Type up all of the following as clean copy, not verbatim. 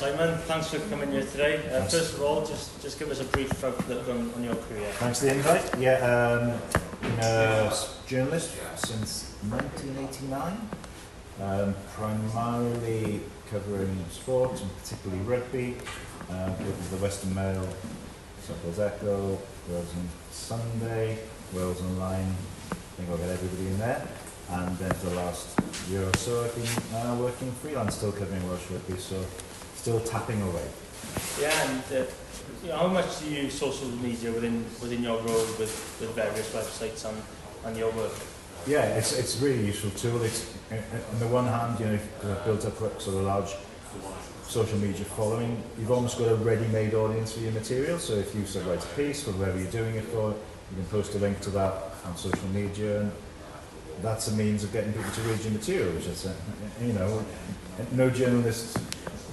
Simon, thanks for coming here today. First of all, just give us a brief outlook on your career. Thanks for the invite. Yeah, been a journalist since 1989, primarily covering sport and particularly rugby, with the Western Mail, Suffolk's Echo, Wales on Sunday, Wales Online. I think I'll get everybody in there. And then for the last year or so, I've been working freelance, still covering Welsh rugby, so still tapping away. Yeah, and how much do you use social media within your role with various websites and your work? Yeah, it's a really useful tool. It's on the one hand, you know, I've built up a sort of large social media following. You've almost got a ready-made audience for your material. So if you sort of write a piece for whoever you're doing it for, you can post a link to that on social media, and that's a means of getting people to read your material, which is, you know, no journalist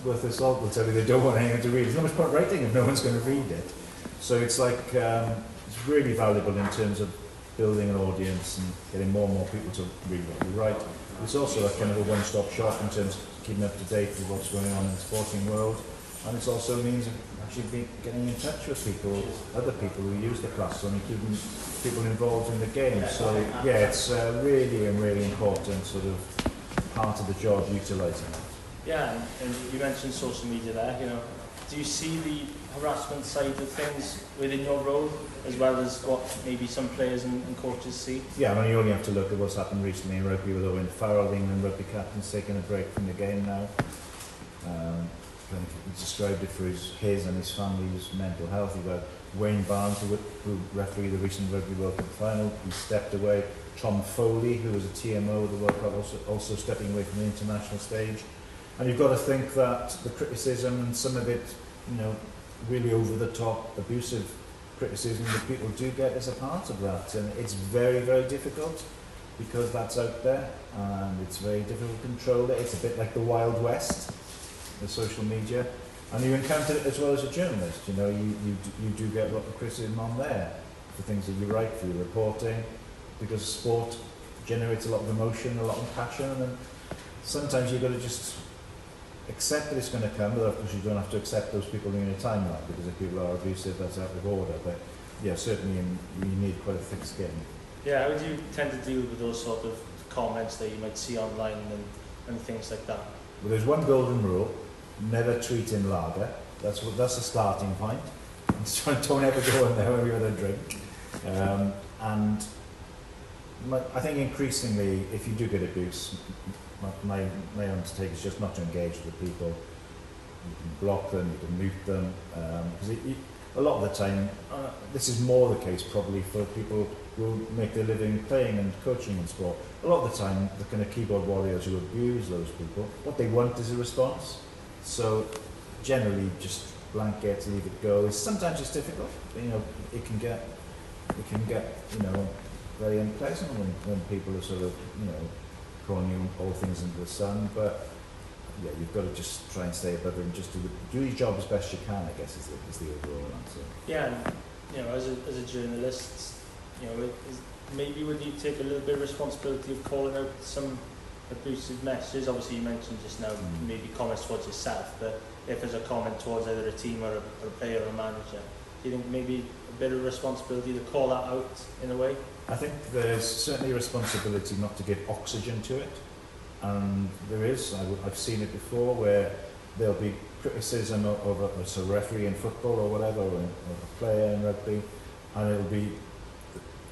worth their salt will tell you they don't want anyone to read. There's not much point writing if no one's going to read it. So it's like, it's really valuable in terms of building an audience and getting more and more people to read what you write. It's also a kind of a one-stop shop in terms of keeping up to date with what's going on in the sporting world. And it's also a means of actually getting in touch with people, other people who use the platform, and keeping people involved in the game. So yeah, it's really important sort of part of the job, utilising it. Yeah, and you mentioned social media there. You know, do you see the harassment side of things within your role, as well as what maybe some players and coaches see? Yeah, I mean, you only have to look at what's happened recently in rugby with Owen Farrell, the England rugby captain's taking a break from the game now. He described it for his and his family's mental health. You've got Wayne Barnes, who refereed the recent Rugby World Cup final. He stepped away. Tom Foley, who was a TMO of the World Cup, also stepping away from the international stage. And you've got to think that the criticism, and some of it, you know, really over the top, abusive criticism that people do get is a part of that. And it's very, very difficult because that's out there, and it's very difficult to control it. It's a bit like the Wild West, the social media, and you encounter it as well as a journalist. You know, you do get a lot of criticism on there for things that you write, for your reporting, because sport generates a lot of emotion, a lot of passion, and sometimes you've got to just accept that it's going to come, but of course you don't have to accept those people in your timeline, because if people are abusive, that's out of order. But yeah, certainly you need quite a thick skin. Yeah, how do you tend to deal with those sort of comments that you might see online and things like that? Well, there's one golden rule: never tweet in lager. That's a starting point. Don't ever go in there when you're having a drink. And I think increasingly, if you do get abuse, my own take is just not to engage with the people. You can block them, you can mute them, because a lot of the time, this is more the case probably for people who make their living playing and coaching in sport. A lot of the time, the kind of keyboard warriors who abuse those people, what they want is a response. So generally, just blanket, leave it go. Sometimes it's difficult. You know, it can get you know, very unpleasant when people are sort of, you know, calling you all things under the sun. But yeah, you've got to just try and stay above it and just do your job as best you can, I guess, is the overall answer. Yeah, and, you know, as a journalist, you know, maybe would you take a little bit of responsibility of calling out some abusive messages? Obviously, you mentioned just now maybe comments towards yourself, but if there's a comment towards either a team or a player or a manager, do you think maybe a bit of responsibility to call that out in a way? I think there's certainly a responsibility not to give oxygen to it, and there is. I've seen it before where there'll be criticism of a referee in football or whatever, or a player in rugby, and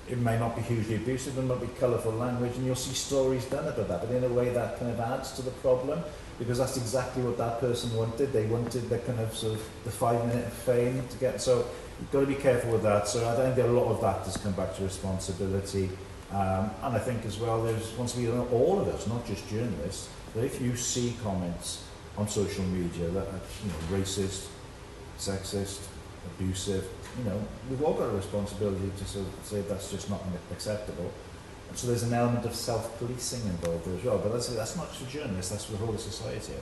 it may not be hugely abusive, it might be colourful language, and you'll see stories done about that, but in a way that kind of adds to the problem, because that's exactly what that person wanted. They wanted the kind of sort of the 5-minute of fame to get, so you've got to be careful with that. So I think that a lot of that has come back to responsibility, and I think as well once we know, all of us, not just journalists, that if you see comments on social media that are, you know, racist, sexist, abusive, you know, we've all got a responsibility to sort of say that's just not acceptable. And so there's an element of self-policing involved as well, but that's not just for journalists, that's for the whole of society, I think.